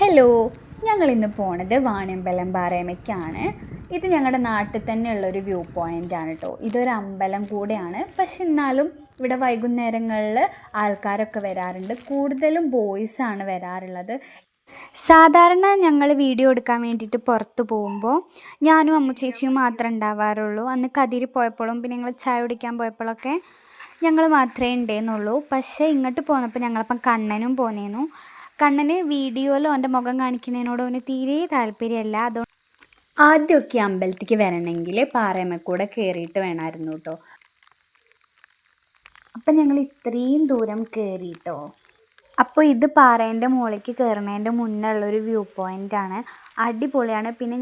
Hello, ഞങ്ങളിന്ന് പോണത് വാണിയമ്പലം പാറേമയ്ക്കാണ്. ഇത് ഞങ്ങളുടെ നാട്ടിൽ തന്നെയുള്ളൊരു വ്യൂ പോയിൻ്റാണ് കേട്ടോ. ഇതൊരു അമ്പലം കൂടെയാണ്. പക്ഷെ എന്നാലും ഇവിടെ വൈകുന്നേരങ്ങളിൽ ആൾക്കാരൊക്കെ വരാറുണ്ട്. കൂടുതലും ബോയ്സാണ് വരാറുള്ളത്. സാധാരണ ഞങ്ങൾ വീഡിയോ എടുക്കാൻ വേണ്ടിയിട്ട് പുറത്ത് പോകുമ്പോൾ ഞാനും അമ്മു ചേച്ചിയും മാത്രമേ ഉണ്ടാവാറുള്ളൂ. അന്ന് കതിരി പോയപ്പോഴും പിന്നെ ഞങ്ങൾ ചായ കുടിക്കാൻ പോയപ്പോഴൊക്കെ ഞങ്ങൾ മാത്രമേ ഉണ്ടായിരുന്നുള്ളൂ. പക്ഷേ ഇങ്ങോട്ട് പോന്നപ്പോൾ ഞങ്ങളപ്പം കണ്ണനും പോന്നേന്നു. കണ്ണന് വീഡിയോയിൽ അവൻ്റെ മുഖം കാണിക്കുന്നതിനോട് അവന് തീരെ താല്പര്യമല്ല. അതുകൊണ്ട് ആദ്യമൊക്കെ അമ്പലത്തിലേക്ക് വരണമെങ്കിൽ പാറേമ്മക്കൂടെ കയറിയിട്ട് വേണമായിരുന്നു കേട്ടോ. അപ്പം ഞങ്ങൾ ഇത്രയും ദൂരം കയറിയിട്ടോ. അപ്പോൾ ഇത് പാറേൻ്റെ മുകളിലേക്ക് കയറുന്നതിൻ്റെ മുന്നേ ഉള്ളൊരു വ്യൂ പോയിൻ്റാണ്. അടിപൊളിയാണ്. പിന്നെ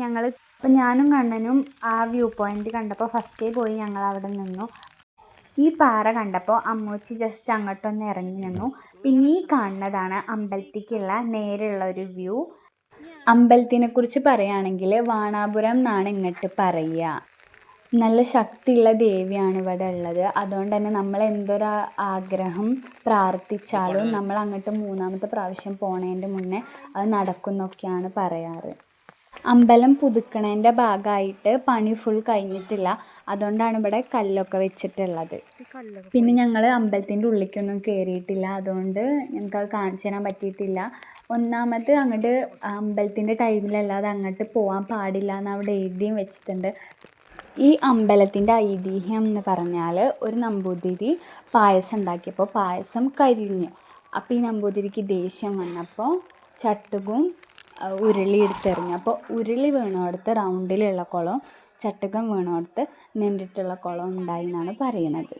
ഞാനും കണ്ണനും ആ വ്യൂ പോയിൻ്റ് കണ്ടപ്പോൾ ഫസ്റ്റേ പോയി ഞങ്ങൾ അവിടെ നിന്നു. ഈ പാറ കണ്ടപ്പോൾ അമ്മൂച്ചി ജസ്റ്റ് അങ്ങോട്ടൊന്ന് ഇറങ്ങി നിന്നു. പിന്നെ ഈ കാണുന്നതാണ് അമ്പലത്തിലേക്കുള്ള നേരെയുള്ള ഒരു വ്യൂ. അമ്പലത്തിനെക്കുറിച്ച് പറയുകയാണെങ്കിൽ വാണാപുരം എന്നാണ് ഇങ്ങോട്ട് പറയുക. നല്ല ശക്തിയുള്ള ദേവിയാണ് ഇവിടെ ഉള്ളത്. അതുകൊണ്ട് തന്നെ നമ്മൾ എന്തൊരു ആഗ്രഹം പ്രാർത്ഥിച്ചാലും നമ്മൾ അങ്ങോട്ട് 3-ാമത്തെ പ്രാവശ്യം പോണതിൻ്റെ മുന്നേ അത് നടക്കുന്നൊക്കെയാണ് പറയാറ്. അമ്പലം പുതുക്കണേൻ്റെ ഭാഗമായിട്ട് പണി ഫുൾ കഴിഞ്ഞിട്ടില്ല. അതുകൊണ്ടാണ് ഇവിടെ കല്ലൊക്കെ വെച്ചിട്ടുള്ളത്. പിന്നെ ഞങ്ങൾ അമ്പലത്തിൻ്റെ ഉള്ളിലേക്കൊന്നും കയറിയിട്ടില്ല. അതുകൊണ്ട് ഞങ്ങൾക്കത് കാണിച്ചു തരാൻ പറ്റിയിട്ടില്ല. ഒന്നാമത് അങ്ങോട്ട് അമ്പലത്തിൻ്റെ ടൈമിലല്ലാതെ അങ്ങോട്ട് പോകാൻ പാടില്ല എന്ന് അവിടെ എഴുതിയും വെച്ചിട്ടുണ്ട്. ഈ അമ്പലത്തിൻ്റെ ഐതിഹ്യം എന്ന് പറഞ്ഞാൽ ഒരു നമ്പൂതിരി പായസം ഉണ്ടാക്കിയപ്പോൾ പായസം കരിഞ്ഞു. അപ്പോൾ ഈ നമ്പൂതിരിക്ക് ദേഷ്യം വന്നപ്പോൾ ചട്ടുകും ഉരുളി എടുത്തെറിഞ്ഞു. അപ്പോൾ ഉരുളി വീണോടത്ത് റൗണ്ടിലുള്ള കുളം, ചട്ടുകം വീണോടത്ത് നീണ്ടിട്ടുള്ള കുളം ഉണ്ടായി എന്നാണ് പറയുന്നത്.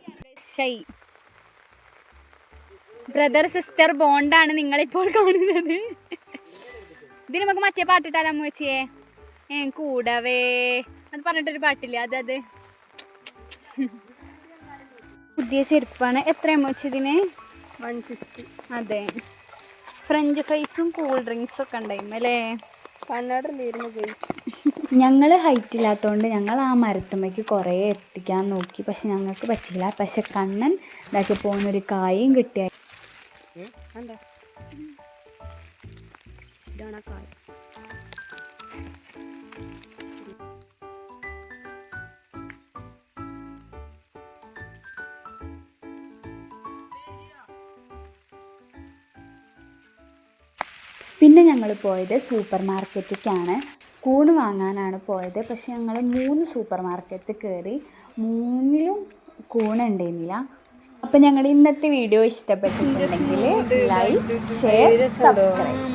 ബ്രദർ സിസ്റ്റർ ബോണ്ടാണ് നിങ്ങളിപ്പോൾ കാണുന്നത്. ഇതിന് നമുക്ക് മറ്റേ പാട്ടിട്ടാലോ അമ്മ വെച്ചേ? കൂടവേ അത് പറഞ്ഞിട്ടൊരു പാട്ടില്ലേ, അത് പുതിയ ചെരുപ്പാണ്. എത്ര അമ്മ വെച്ചതിന്? 150. അതെ. ഫ്രഞ്ച് ഫ്രൈസും കൂൾ ഡ്രിങ്ക്സും ഒക്കെ ഉണ്ടായിരുന്നു അല്ലേ? ഞങ്ങൾ ഹൈറ്റ് ഇല്ലാത്തതുകൊണ്ട് ഞങ്ങൾ ആ മരത്തുമ്മയ്ക്ക് കുറേ എത്തിക്കാൻ നോക്കി. പക്ഷെ ഞങ്ങൾക്ക് പറ്റില്ല. പക്ഷെ കണ്ണൻ ഇതാക്കി പോകുന്നൊരു കായും കിട്ടിയ പിന്നെ ഞങ്ങൾ പോയത് സൂപ്പർ മാർക്കറ്റിലേക്കാണ്. കൂണ് വാങ്ങാനാണ് പോയത്. പക്ഷെ ഞങ്ങൾ 3 സൂപ്പർ മാർക്കറ്റ് കയറി. 3ലും കൂണുണ്ടായിരുന്നില്ല. അപ്പം ഞങ്ങൾ ഇന്നത്തെ വീഡിയോ ഇഷ്ടപ്പെട്ടിട്ടുണ്ടെങ്കിൽ ലൈക്ക്, ഷെയർ, സബ്സ്ക്രൈബ്.